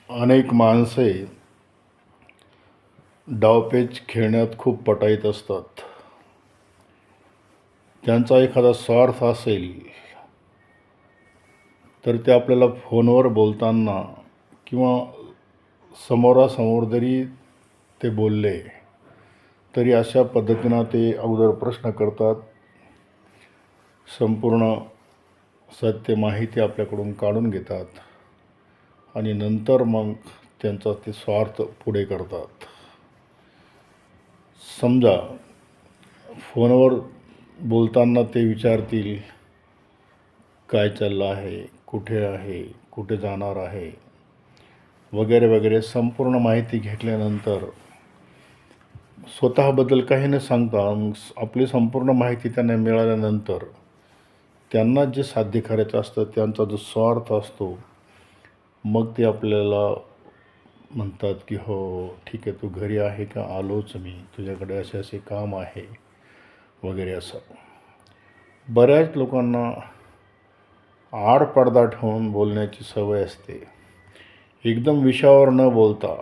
अनेक माणसे डावपेच खेळण्यात खूप पटाईत असतात. त्यांचा एखादा स्वार्थ असेल तर ते आपल्याला फोनवर बोलताना किंवा समोरासमोर जरी ते बोलले तरी अशा पद्धतीनं ते अगोदर प्रश्न करतात. संपूर्ण सत्य माहिती आपल्याकडून काढून घेतात आणि नंतर मग त्यांचा ते स्वार्थ पुढे करतात. समजा फोनवर बोलताना ते विचारतील, काय चाललं आहे, कुठे जाणार आहे, वगैरे वगैरे संपूर्ण माहिती घेतल्यानंतर स्वतःबद्दल काही न सांगता आपली संपूर्ण माहिती त्यांना मिळाल्यानंतर त्यांना जे साध्य करायचं असतं, त्यांचा जो स्वार्थ असतो, मग ते आपल्याला म्हणतात की हो ठीक आहे, तू घरी आहे का, आलोच मी, तुझ्याकडे असे असे काम आहे वगैरे असं. बऱ्याच लोकांना आडपडदा ठेवून बोलण्याची सवय असते. एकदम विषयावर न बोलता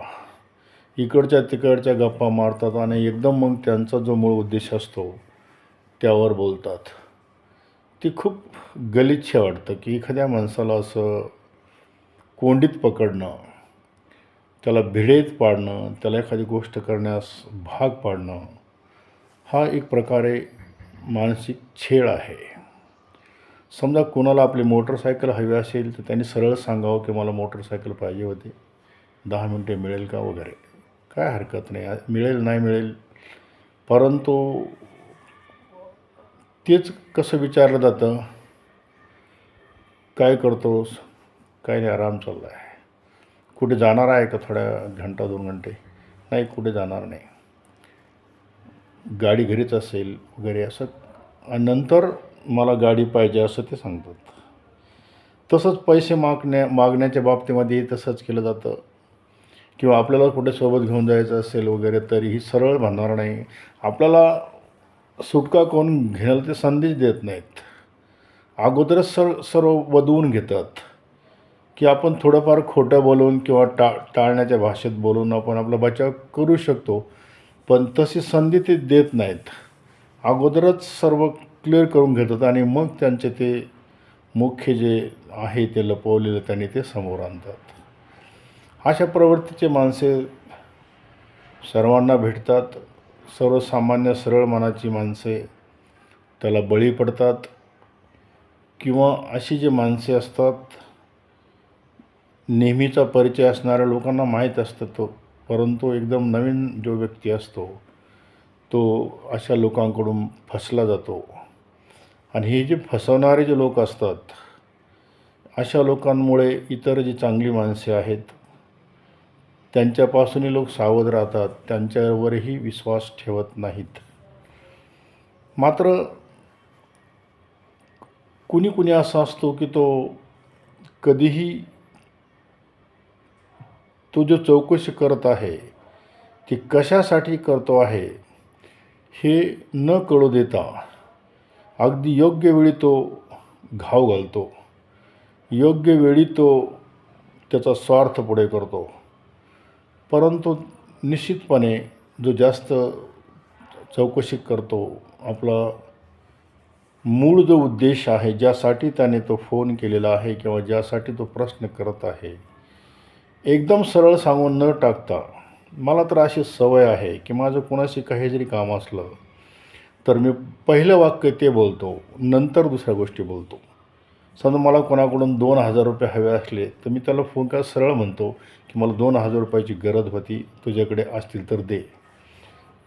इकडच्या तिकडच्या गप्पा मारतात आणि एकदम मग त्यांचा जो मूळ उद्देश असतो त्यावर बोलतात. ती खूप गलिच्छ वाटतं की एखाद्या माणसाला असं कोंडीत पकडणं, त्याला भिडेत पाडणं, त्याला एखादी गोष्ट करण्यास भाग पाडणं, हा एक प्रकारे मानसिक छळ आहे. समजा कोणाला आपली मोटरसायकल हवी असेल तर त्यांनी सरळ सांगावं की मला मोटरसायकल पाहिजे होती, 10 मिनटे मिळेल का वगैरे. काय हरकत नाही, मिळेल नाही मिळेल, परंतु तेच कसं विचारलं जातं, काय करतोस, काय नाही, आराम चालला आहे, कुठे जाणार आहे का थोड्या घंटा 2 घंटे, नाही कुठे जाणार नाही, गाडी घरीच असेल वगैरे असं. आणि नंतर मला गाडी पाहिजे असं ते सांगतात. तसंच पैसे मागण्याच्या बाबतीमध्ये तसंच केलं जातं. किंवा आपल्याला कुठे सोबत घेऊन जायचं असेल वगैरे तरीही सरळ म्हणणार नाही. आपल्याला सुटका कोण घेण्याला ते संदेश देत नाहीत. अगोदरच सर्व वदवून घेतात की आपण थोडंफार खोटं बोलून किंवा टाळण्याच्या भाषेत बोलून आपण आपला बचाव करू शकतो, पण तशी संधी ते देत नाहीत. अगोदरच सर्व क्लिअर करून घेतात आणि मग त्यांचे ते मुख्य जे आहे ते लपवलेलं त्यांनी ते समोर आणतात. अशा प्रवृत्तीचे माणसे सर्वांना भेटतात. सर्वसामान्य सरळ मनाची माणसे त्याला बळी पडतात. किंवा अशी जी माणसे असतात, नेहमीचा परिचय असणाऱ्या लोकांना माहीत असतं तो, परंतु एकदम नवीन जो व्यक्ती असतो तो अशा लोकांकडून फसला जातो. आणि हे जे फसवणारे जे लोक असतात, अशा लोकांमुळे इतर जी चांगली माणसे आहेत त्यांच्यापासूनही लोक सावध राहतात, त्यांच्यावरही विश्वास ठेवत नाहीत. मात्र कुणी कुणी असा असतो की तो कधीही तो जो चौकशी करत आहे ती कशासाठी करतो आहे हे न कळू देता अगदी योग्य वेळी तो घाव घालतो. योग्य वेळी तो त्याचा स्वार्थ पुढे करतो. परंतु निश्चितपणे जो जास्त चौकशी करतो, आपला मूळ जो उद्देश आहे, ज्यासाठी त्याने तो फोन केलेला आहे किंवा ज्यासाठी तो प्रश्न करत आहे, एकदम सरळ सांगून न टाकता, मला तर अशी सवय आहे की माझं कोणाशी काही जरी काम असलं तर मी पहिलं वाक्य ते बोलतो, नंतर दुसऱ्या गोष्टी बोलतो. समजा मला कोणाकडून 2,000 रुपये हवे असले तर मी त्याला फोन करा सरळ म्हणतो की मला 2,000 रुपयाची गरज होती, तुझ्याकडे असतील तर दे.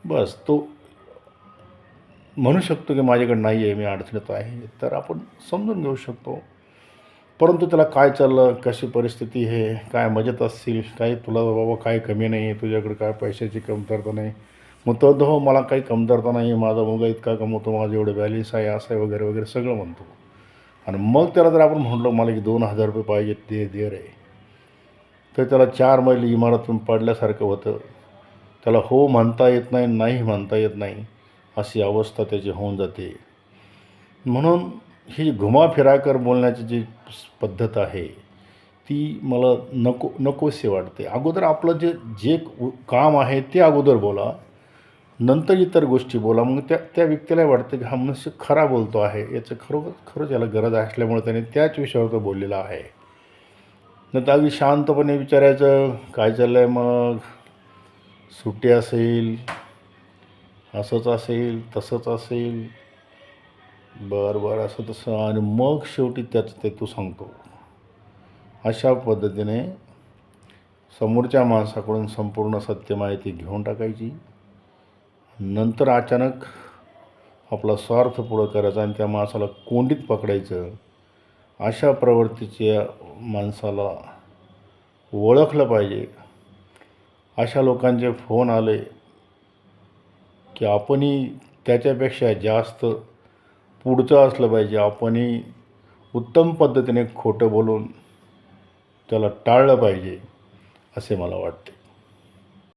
बस तो म्हणू शकतो की माझ्याकडे नाही आहे, मी अडचणीत आहे, तर आपण समजून घेऊ शकतो. परंतु त्याला काय चाललं, कशी परिस्थिती आहे, काय मजेत असतील, काही तुला बाबा काय कमी नाही आहे, तुझ्याकडे काय पैशाची कमतरता नाही, मग तो हो मला काही कमतरता नाही, माझा मुलगा इतका कमवतो, माझं एवढं बॅलेन्स आहे, असं आहे वगैरे वगैरे सगळं म्हणतो. आणि मग त्याला जर आपण म्हटलं मला की 2,000 रुपये पाहिजे, दे रे, तर त्याला 4 मैल इमारतून पडल्यासारखं होतं. त्याला हो म्हणता येत नाही, नाही म्हणता येत नाही, अशी अवस्था त्याची होऊन जाते. म्हणून ही घुमाफिरा कर बोलण्याची जी पद्धत आहे ती मला नकोशी वाटते. अगोदर आपलं जे काम आहे ते अगोदर बोला, नंतर इतर गोष्टी बोला. मग त्या व्यक्तीला वाटतं की हा मनुष्य खरा बोलतो आहे, याचं खरंच याला गरज असल्यामुळे त्याने त्याच विषयावर तो बोललेला आहे. नंतर अगदी शांतपणे विचारायचं, काय चाललं आहे मग, सुट्टी असेल, असंच असेल, तसंच असेल, बरं असं तसं, आणि मग शेवटी त्याचं ते तू सांगतो. अशा पद्धतीने समोरच्या माणसाकडून संपूर्ण सत्य माहिती घेऊन टाकायची. नंतर अचानक आपला स्वार्थ पुढं करायचा आणि त्या माणसाला कोंडीत पकडायचं. अशा प्रवृत्तीच्या माणसाला ओळखलं पाहिजे. अशा लोकांचे फोन आले की आपणही त्याच्यापेक्षा जास्त पुढचं असलं पाहिजे. आपणही उत्तम पद्धतीने खोटं बोलून त्याला टाळलं पाहिजे, असे मला वाटते.